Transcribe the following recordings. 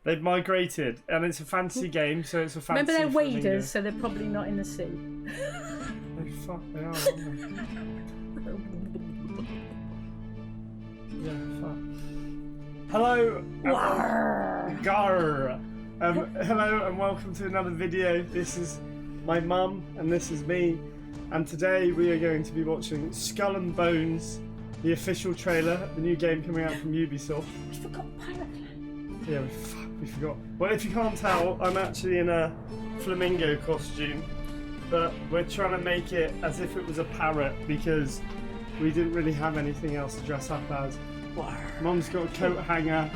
They've migrated, and it's a fantasy game, so it's a fantasy. Remember they're flamingo. waders, so they're probably not in the sea. Oh fuck, they are, aren't they? Yeah, fuck. Hello. Gar. Hello and welcome to another video. This is my mum and this is me, and today we are going to be watching Skull and Bones, the official trailer, the new game coming out from Ubisoft. We forgot Pirate Land. Yeah, we forgot. Well, if you can't tell, I'm actually in a flamingo costume, but we're trying to make it as if it was a parrot because we didn't really have anything else to dress up as. Mum's got a coat hanger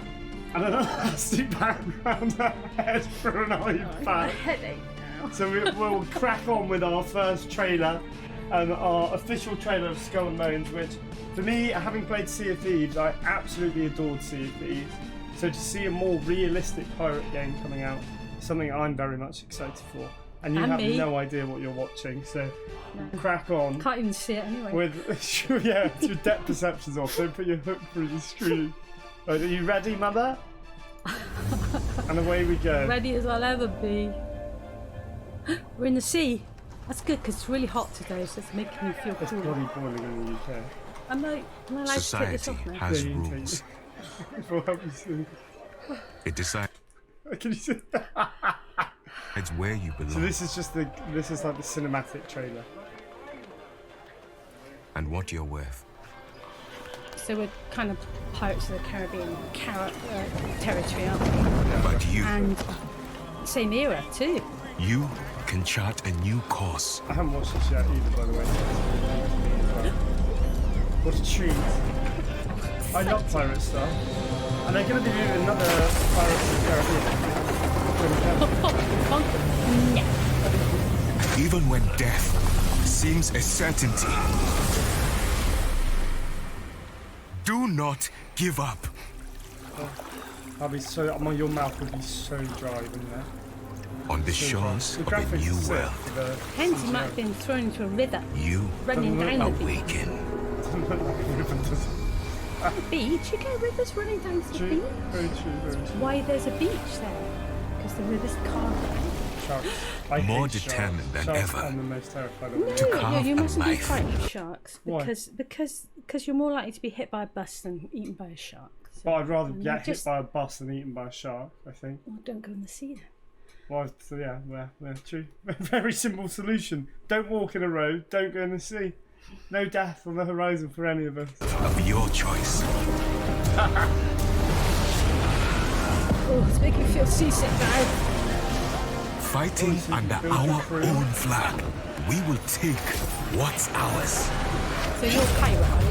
and an elastic band around her head for an eye I've got a patch. headache now. So we'll crack on with our first trailer, and our official trailer of Skull and Bones, which, for me, having played Sea of Thieves, I absolutely adored Sea of Thieves. So to see a more realistic pirate game coming out is something I'm very much excited for. And you have no idea what you're watching, so crack on. Can't even see it anyway. With yeah, your depth perception's off. Don't put your hook through the screen. Right, are you ready, mother? And away we go. Ready as I'll ever be. We're in the sea. That's good because it's really hot today, so it's making me feel It's cool. bloody boiling in the UK. Am I allowed Society to take this off now? has Yeah, you can rules. We'll help you see. It decides Can you see? where you belong So this is just like the cinematic trailer. and what you're worth. So we're kind of Pirates of the Caribbean territory, aren't we? But you, And same era too. you can chart a new course. I haven't watched this yet either, by the way. What a treat. I love pirate stuff. And they're going to be doing another Pirates of the Caribbean. No. Even when death seems a certainty, do not give up. I'll be so, your mouth would be so dry, wouldn't it? On the So shores dry. of The a graphics new are sick world, for the Hence, he might have been thrown into a river, you running down the beach. awaken. The beach? You get rivers running down to the True, beach? very true, very true. Why there's a beach there? Because the river's carved out. Sharks. I More hate determined sharks. than Sharks ever. I'm the most terrified of. No, carve you a mustn't be life. frightened of sharks Why? because you're more likely to be hit by a bus than eaten by a shark. So, But I'd rather and get just- hit by a bus than eaten by a shark, I think. Well, don't go in the sea then. Well, so yeah, true. Very simple solution. Don't walk in a road, don't go in the sea. No death on the horizon for any of us. Of your choice. Oh, it's making me feel seasick now. Fighting so you under can build your our crew. own flag, we will take what's ours. So you're a pirate, are you?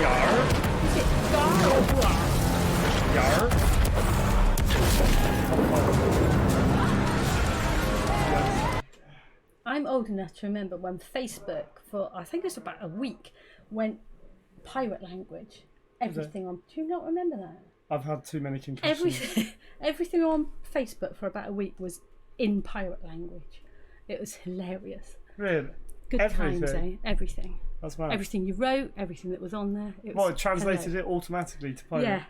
Yar, Is it Gar or War? yar. I'm old enough to remember when Facebook, for I think it was about a week, went pirate language. Everything on. Do you not remember that? I've had too many concussions. Everything on Facebook for about a week was in pirate language. It was hilarious. Really? Good Everything? times, eh? Everything. That's mad. Everything you wrote, everything that was on there. It was Well, it translated hilarious. it automatically to pirate. Yeah,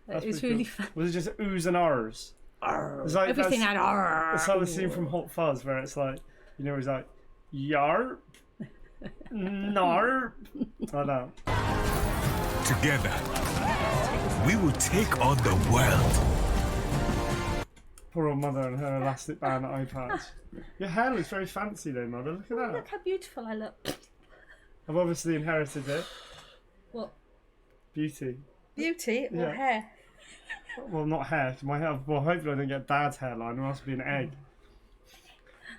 That's it was pretty really cool. fun. Was it just oohs and ahs? It's like Everything had R. It's like the scene from Hot Fuzz where it's like, you know, he's like, yarp, narp. Like that. Together, we will take on the world. Poor old mother and her elastic band eye patch. Your hair looks very fancy though, mother. Look at that. Look how beautiful I look. I've obviously inherited it. What? Beauty. Beauty or Yeah. hair? Well, not hair. My hair. Well, hopefully I don't get Dad's hairline, or else it'll be an egg.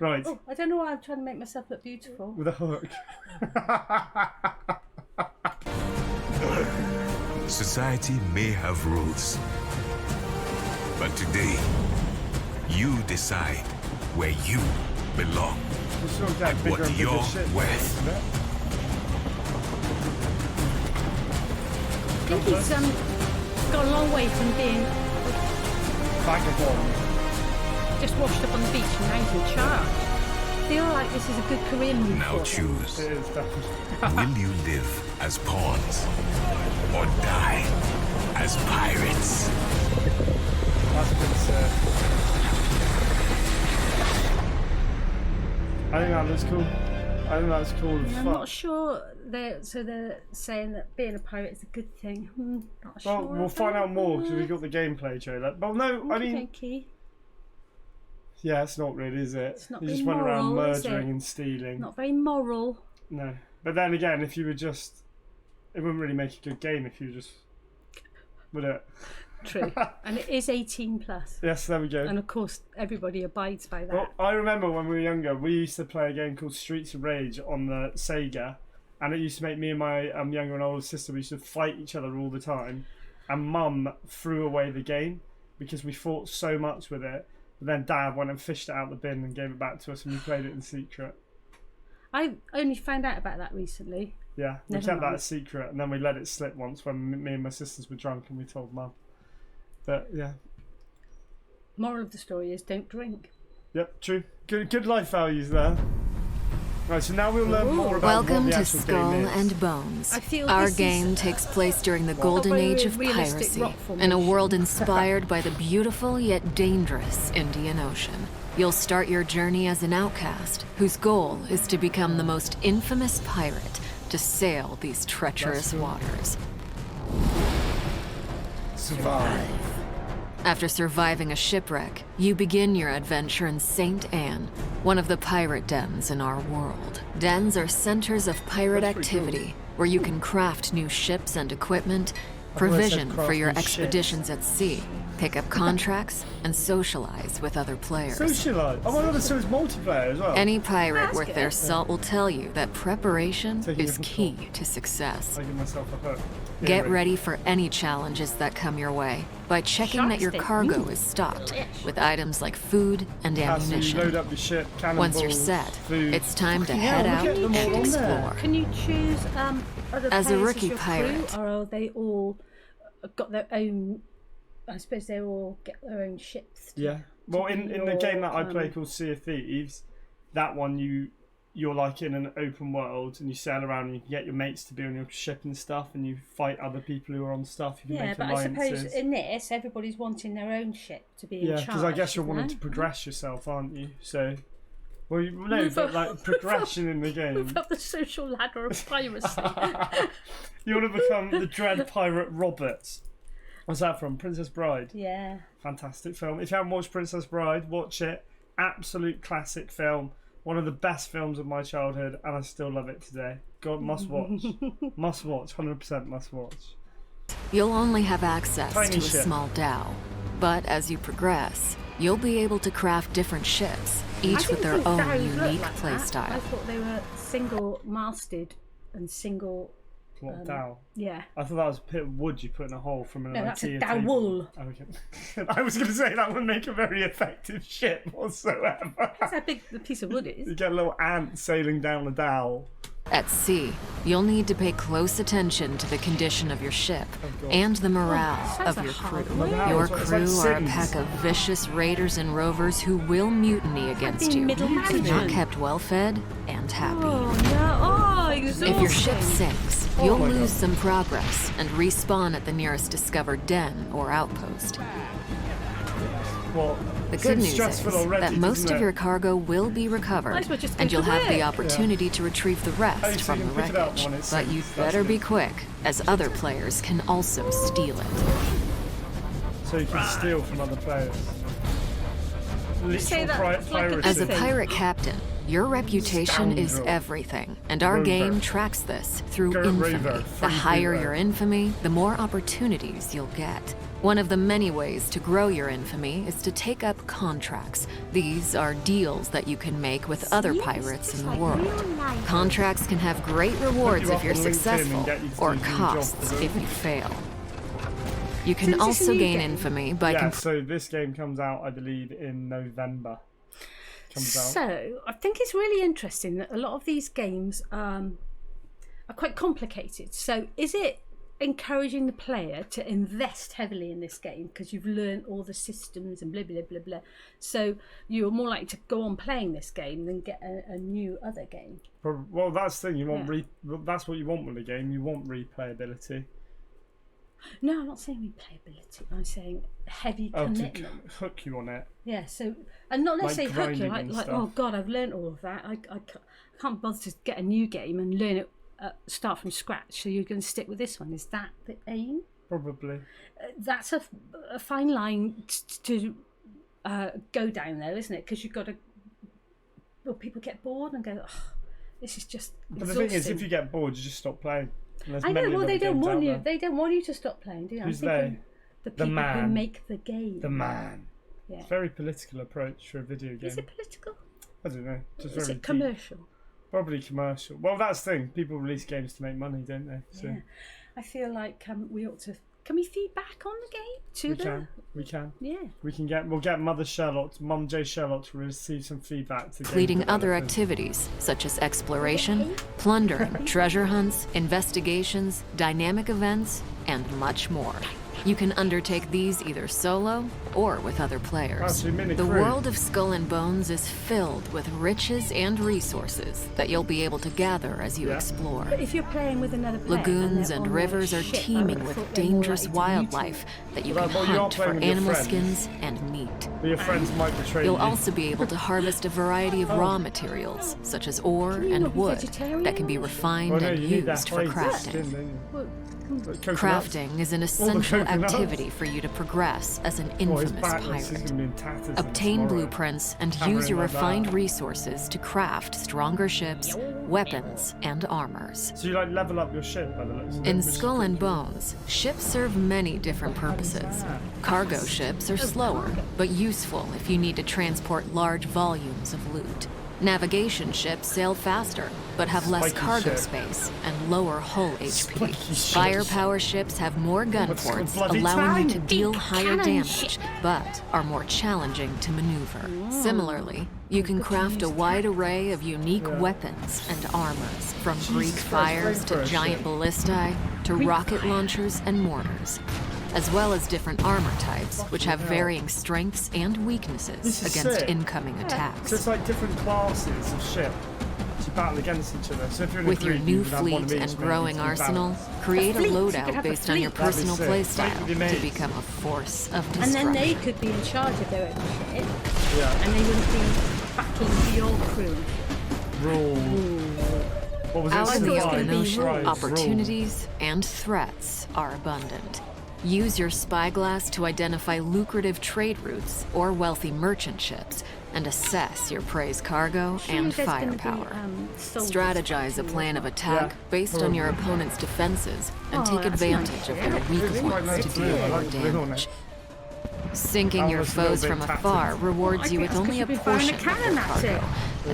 Right. Oh, I don't know why I'm trying to make myself look beautiful. With a hook. Society may have rules, but today, you decide where you belong We'll still get and bigger what and bigger you're shit, worth. isn't it? I think he's gone a long way from being Vagabond. just washed up on the beach and now he's in charge. I feel like this is a good career move Now for him. choose. It is definitely. Will you live as pawns or die that looks cool. I think that's cool as I'm fuck. not sure. They're saying that being a pirate is a good thing. Not Well, sure. we'll find out more because we've got the gameplay trailer. But no, I mean, yeah, it's not really, is it? It's not you very just went around moral, is murdering it? and stealing. Not very moral. No, but then again, if you were just, it wouldn't really make a good game if you just, would it? True. And it is 18 plus. Yes, there we go. And of course, everybody abides by that. Well, I remember when we were younger, we used to play a game called Streets of Rage on the Sega, and it used to make me and my younger and older sister, we used to fight each other all the time, and Mum threw away the game because we fought so much with it. But then Dad went and fished it out the bin and gave it back to us, and we played it in secret. I only found out about that recently. Yeah, we Never kept that mind. a secret, and then we let it slip once when me and my sisters were drunk, and we told Mum. But yeah. Moral of the story is don't drink. Yep, true. Good life values there. Right, so now we'll learn more about Welcome what the to actual Skull game is. and Bones. I feel Our this game is, takes place during the golden very age of realistic piracy, rock in a formation. world inspired by the beautiful yet dangerous Indian Ocean. You'll start your journey as an outcast, whose goal is to become the most infamous pirate to sail these treacherous waters. Survive. After surviving a shipwreck, you begin your adventure in St. Anne, one of the pirate dens in our world. Dens are centers of pirate That's pretty activity, where you can craft new ships and equipment, thought it said provision for craft your new ships. expeditions at sea, pick up contracts, and socialize with other players. Socialite. Oh my god, so it's multiplayer as well. Any pirate That's worth good. their salt will tell you that preparation Taking is a key control. to success. I give myself a hook. Get Earring. ready for any challenges that come your way by checking that your Shark steak. cargo is stocked with items like food and So you load ammunition. up your ship, cannonballs, Once you're set, food. it's time to Fucking head hell, out look at them all and on there. explore. Can you choose other As a players rookie your pirate. crew, or are they all got their own? I suppose they all get their own ships. Yeah. Well, be in the your, game that I play called Sea of Thieves, that one you're like in an open world and you sail around and you can get your mates to be on your ship and stuff and you fight other people who are on stuff. You can Yeah, make but I alliances. suppose in this, everybody's wanting their own ship to be in Yeah, charge. because I guess you're you wanting know? to progress yourself, aren't you? So, well, no, Move but up- like progression in the game. Move up the social ladder of piracy. You want to become the Dread Pirate Roberts. What's that from? Princess Bride. Yeah. Fantastic film. If you haven't watched Princess Bride, watch it. Absolute classic film. One of the best films of my childhood, and I still love it today. God, must watch. Must watch. 100% must watch. You'll only have access Tiny to a ship. small dhow, but as you progress, you'll be able to craft different ships, I each with didn't their think own dhows looked unique like play that. I style. thought they were single-masted and single. What dowel? Yeah. I thought that was a bit of wood you put in a hole from an No, that's a IKEA dowel. table. Okay. I was going to say that would make a very effective ship whatsoever. That's how big the piece of wood You is. get a little ant sailing down a dowel. At sea, you'll need to pay close attention to the condition of your ship God. and the morale sounds of like your hard crew. work. Your It's like crew are a Sims. pack of vicious raiders and rovers who will mutiny against being you middle if not management. kept well fed and happy. Oh no! Oh, exhausting. If your ship sinks, Oh you'll my lose God. some progress and respawn at the nearest discovered den or outpost. Well, The good seems news is stressful already, that most doesn't of it? your cargo will be recovered, Might as well just go and you'll to have the work. opportunity to retrieve the Oh, rest so from you the can pick it up wreckage. when it But sinks, you'd that's better be good. quick, as other players can also steal it. So you can steal from other players. say Literal that it's like a piracy. As a Thing. pirate captain, your reputation is Scoundrel. everything, and our Rover. game tracks this through Go infamy. Rover, The free higher Rover. your infamy, the more opportunities you'll get. One of the many ways to grow your infamy is to take up contracts. These are deals that you can make with other pirates in the world. Contracts can have great rewards you if up you're on LinkedIn and successful, get you to or do dream costs jobs. if you fail. You can is this a also new gain game? infamy by Yeah, so this game comes out, I believe, in November. Comes out. So I think it's really interesting that a lot of these games are quite complicated. So is it encouraging the player to invest heavily in this game because you've learned all the systems and blah blah blah blah? So you're more likely to go on playing this game than get a new other game. Well, that's the thing. You want Yeah. that's what you want with a game. You want replayability. No, I'm not saying replayability. I'm saying heavy Oh, commitment. to hook you on it. Yeah, so, and not necessarily hook you, grinding and like stuff. oh god, I've learned all of that. I can't bother to get a new game and learn it, start from scratch. So you're going to stick with this one. Is that the aim? Probably. That's a fine line to go down there, isn't it? Because you've got to. Well, people get bored and go, oh, this is just. But the thing is, if you get bored, you just stop playing. I know. Well, they don't want you. They don't want you to stop playing, do you? Who's they? The people man. who make the game. The man. Yeah. It's a very political approach for a video game. Is it political? I don't know. Just Is very it commercial? Probably commercial. Well, that's the thing. People release games to make money, don't they? So Yeah. I feel like we ought to. Can we feed back on the game to them? We can. Yeah. We'll get Mum J Sherlock to receive some feedback. To Completing game other developers. activities such as exploration, plundering, treasure hunts, investigations, dynamic events, and much more. You can undertake these either solo or with other players. so you mean a The crew. world of Skull and Bones is filled with riches and resources that you'll be able to gather as you explore. But if you're playing with another player, Lagoons they're and on rivers their are ship, I teeming would have with thought they're more dangerous likely to meet wildlife that you Well, can well, you're hunt for playing with your animal friends. skins and meat. But your friends might betray You'll you. also be able to harvest a variety of raw materials, such as ore Can you and not be wood, vegetarian? that can be refined Well, no, and you need that used for high crafting. skin, don't you? Well, Like coconuts. Crafting is an essential coconuts. activity for you to progress as an Oh, his infamous back looks pirate. gonna be in tatters Obtain tomorrow. blueprints and Hammering use your like refined that. resources to craft stronger ships, weapons, and armors. So you like level up your ship by the looks of it, In which is Skull pretty and cool. Bones, ships serve many different purposes. Cargo ships are slower, but useful if you need to transport large volumes of loot. Navigation ships sail faster, but have less Spiky cargo ship. space and lower hull HP. Spiky ship. Firepower ships have more gun What's it ports, called, bloody allowing you to tank? deal Big higher cannon damage, ship. but are more challenging to maneuver. Similarly, you can craft a wide array of unique weapons and armors, from Greek Christ, fires to flamethrower giant ship. ballistae to rocket launchers and mortars, as well as different armor types, which have varying strengths and weaknesses This is against sick. incoming So attacks. it's like different classes of ship to battle against each other. So if you're in a With your group, new you can have one of fleet each and maybe growing to arsenal, balance. create a fleet, you could loadout have a based on your fleet. That'd be personal sick. playstyle Make it to mates. become a force of and destruction. then they could be in charge of their own shit, Yeah. and they wouldn't be battling for your crew. Rule. What was it? Out in the thought it was open gonna be ocean, rules. opportunities and threats are abundant. Use your spyglass to identify lucrative trade routes or wealthy merchant ships and assess your prey's cargo and There's gonna be, firepower. soldiers Strategize a fighting plan of as attack Yeah, based on your probably. opponent's defenses and Oh, take that's advantage nice, of yeah. their weak It's quite points nice to blue. deal I more like the blue on damage. it. Sinking your Almost a little foes from bit tattered. afar rewards I you think with it's 'cause only a you've been firing a portion of cannon your at it. cargo,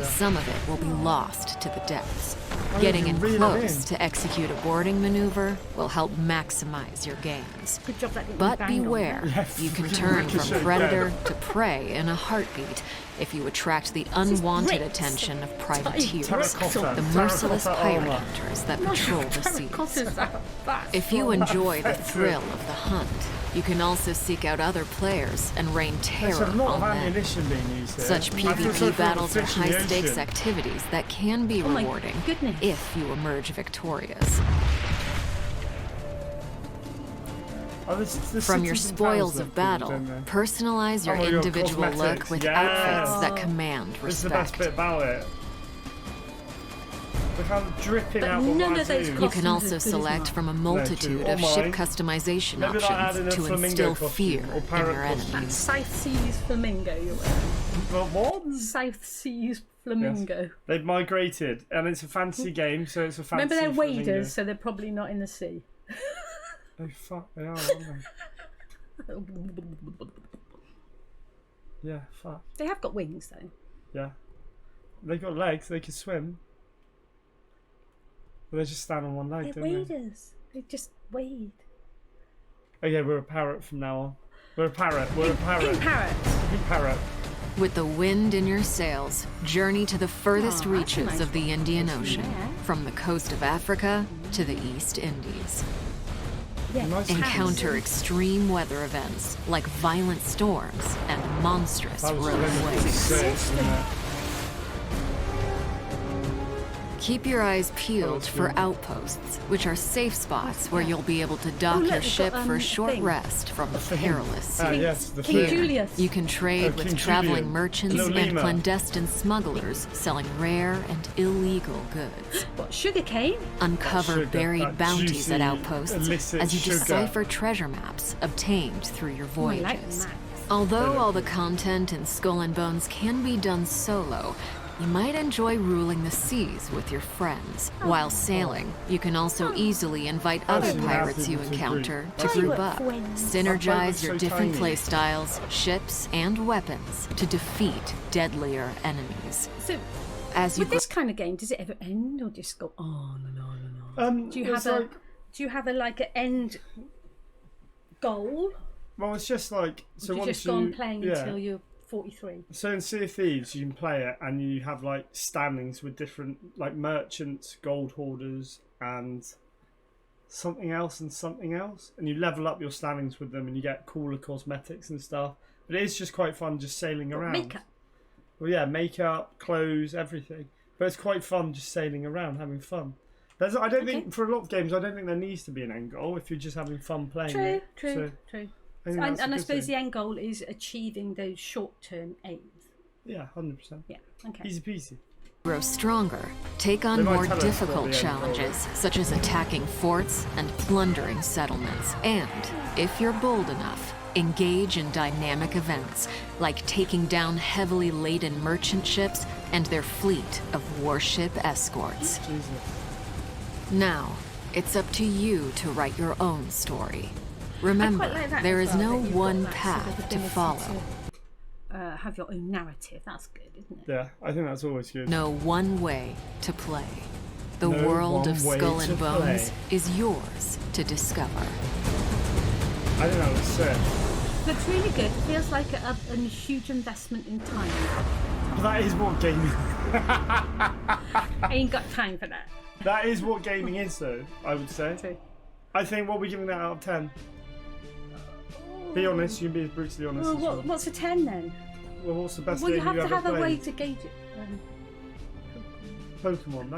as some of it will be lost to the depths. Oh, Getting you in reel it close in. to execute a boarding maneuver will help maximize your gains. Good job that didn't But bang on beware, that. you can Ricochet turn from dead. predator to prey in a heartbeat if you attract the unwanted bricks. attention of privateers, Terracotta. the merciless Terracotta pirate armor. hunters that patrol the seas. Terracottas are fast. If you enjoy the That's thrill it. of the hunt, you can also seek out other players and rain There's terror a lot of on them. ammunition being used here. Such I feel sorry PvP for battles the are fish in the high-stakes ocean. activities that can be Oh my rewarding goodness. if you emerge victorious. Oh, the From your cities and spoils towns of look cool, battle, don't they? personalize your Oh, your individual look cosmetics, with yes. outfits that command This is the best bit respect. about it. Look how dripping But out the none wazoo. of those You costumes can are also good as select mine. from a multitude Or of ship mine. customization Maybe like add in options a to flamingo instill costume fear or in parrot your costume. enemies. South Seas flamingo you're wearing. But what? South Seas flamingo. They've migrated, and it's a fantasy game, so it's a fantasy. Remember they're flamingo. waders, so they're probably not in the sea. Oh fuck, they are, aren't they? Yeah, fuck. They have got wings though. Yeah. They've got legs, they can swim. But they just stand on one leg, They're don't they? waders. They just wade. Okay, we're a parrot from now on. We're a parrot, we're a parrot. Pink parrot. Pink parrot. With the wind in your sails, journey to the furthest Aw, that's a reaches nice of the Indian Ocean, Yeah. from the coast of Africa to the East Indies. Yeah. Nice Encounter extreme weather events like violent storms and monstrous That was rogue really waves. sick, isn't it? Keep your eyes peeled for outposts, which are safe spots where you'll be able to dock look, your we've ship got, for a a short thing. rest from the perilous Ah, sea. yes, the King thing. Julius. You can trade Oh, with King traveling Julian. merchants Little and lemur. clandestine smugglers selling rare and illegal goods. What, sugarcane? Uncover sugar, buried that bounties juicy, at outposts illicit as you sugar. decipher treasure maps obtained through your Oh, I voyages. like maps. Although all the content in Skull and Bones can be done solo, you might enjoy ruling the seas with your friends. While sailing, you can also easily invite other Actually, pirates you that's good to encounter to agree. group up, Friends. synergize pirates your so different tiny. playstyles, ships, and weapons to defeat deadlier enemies. So, As you with this kind of game, does it ever end or just go on and on and on? Do you it's have like, do you have a like an end goal? well, it's just like Or so. do you once just go on playing yeah. until you're 43? So in Sea of Thieves, you can play it, and you have like standings with different like merchants, gold hoarders, and something else, and you level up your standings with them, and you get cooler cosmetics and stuff. But it is just quite fun just sailing around. Makeup. Well, yeah, makeup, clothes, everything. But it's quite fun just sailing around, having fun. I don't think for a lot of games, I don't think there needs to be an end goal if you're just having fun playing. True, it. true, So true. I think And, that's a and I good suppose thing. the end goal is achieving those short-term aims. Yeah, 100%. Yeah. Okay. Easy peasy. grow stronger, take on They might more tell us difficult what the end goal challenges, such as attacking forts and plundering settlements. And, if you're bold enough, engage in dynamic events, like taking down heavily laden merchant ships and their fleet of warship escorts. Jesus. Now, it's up to you to write your own story. Remember, I quite like that there as is well, no that you've got one that sort of path to ability follow. to, have your own narrative. That's good, isn't it? Yeah, I think that's always good. No one way to play. The No world of one way Skull to and Bones play. is yours to discover. I think that was sick. Looks really good. It feels like a huge investment in time. But that is what gaming. I ain't got time for that. That is what gaming is, though. I would say. True. I think what we're giving that out of 10. Be honest. You can be as brutally honest. Well, as well. what's a 10 then? Well, what's the best Well, you game have you to ever have a played? way to gauge it. Pokemon.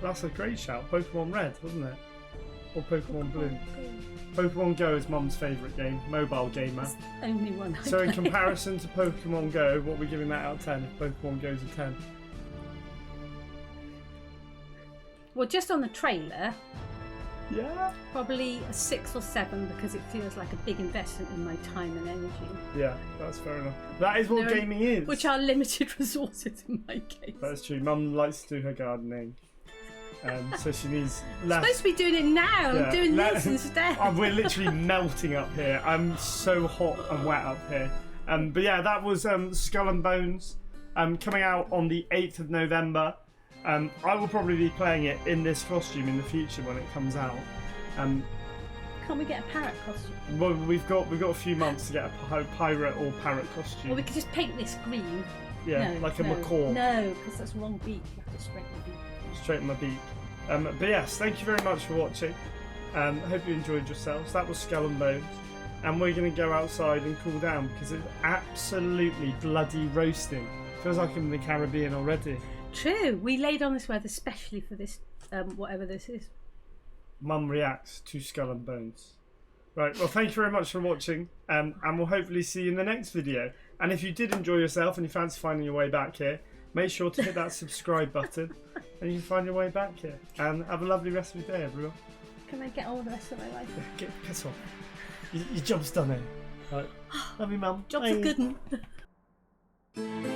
That's a great shout. Pokemon Red, wasn't it? Or Pokemon Blue. Pokemon Go is Mum's favourite game. Mobile gamer. Only one. I So in play. comparison to Pokemon Go, what are we giving that out of 10 if Pokemon Go's a 10? Well, just on the trailer, Yeah? probably a 6 or 7 because it feels like a big investment in my time and energy, Yeah, that's fair enough. That is what There are- gaming is. which are limited resources in my case. That's true. Mum likes to do her gardening. So she needs I'm less. supposed to be doing it now. Yeah, I'm doing let- this instead. Oh, we're literally melting up here. I'm so hot and wet up here. But yeah, that was Skull and Bones coming out on the 8th of November. I will probably be playing it in this costume in the future when it comes out. Can't we get a parrot costume? Well, we've got a few months to get a pirate or parrot costume. Or we could just paint this green. Yeah, No, like a no, macaw. No, because that's wrong beak. You have to straighten the beak. Straight in my beak. But yes, thank you very much for watching. I hope you enjoyed yourselves. That was Skull and Bones. And we're going to go outside and cool down because it's absolutely bloody roasting. Feels like I'm in the Caribbean already. True. We laid on this weather especially for this, whatever this is. Mum reacts to Skull and Bones. Right, well, thank you very much for watching. And we'll hopefully see you in the next video. And if you did enjoy yourself and you fancy finding your way back here, make sure to hit that subscribe button and you can find your way back here. And have a lovely rest of your day, everyone. Can I get on with the rest of my life? Get piss off. Your job's done, eh? Right. Love you, Mum. Job's a Bye. good one.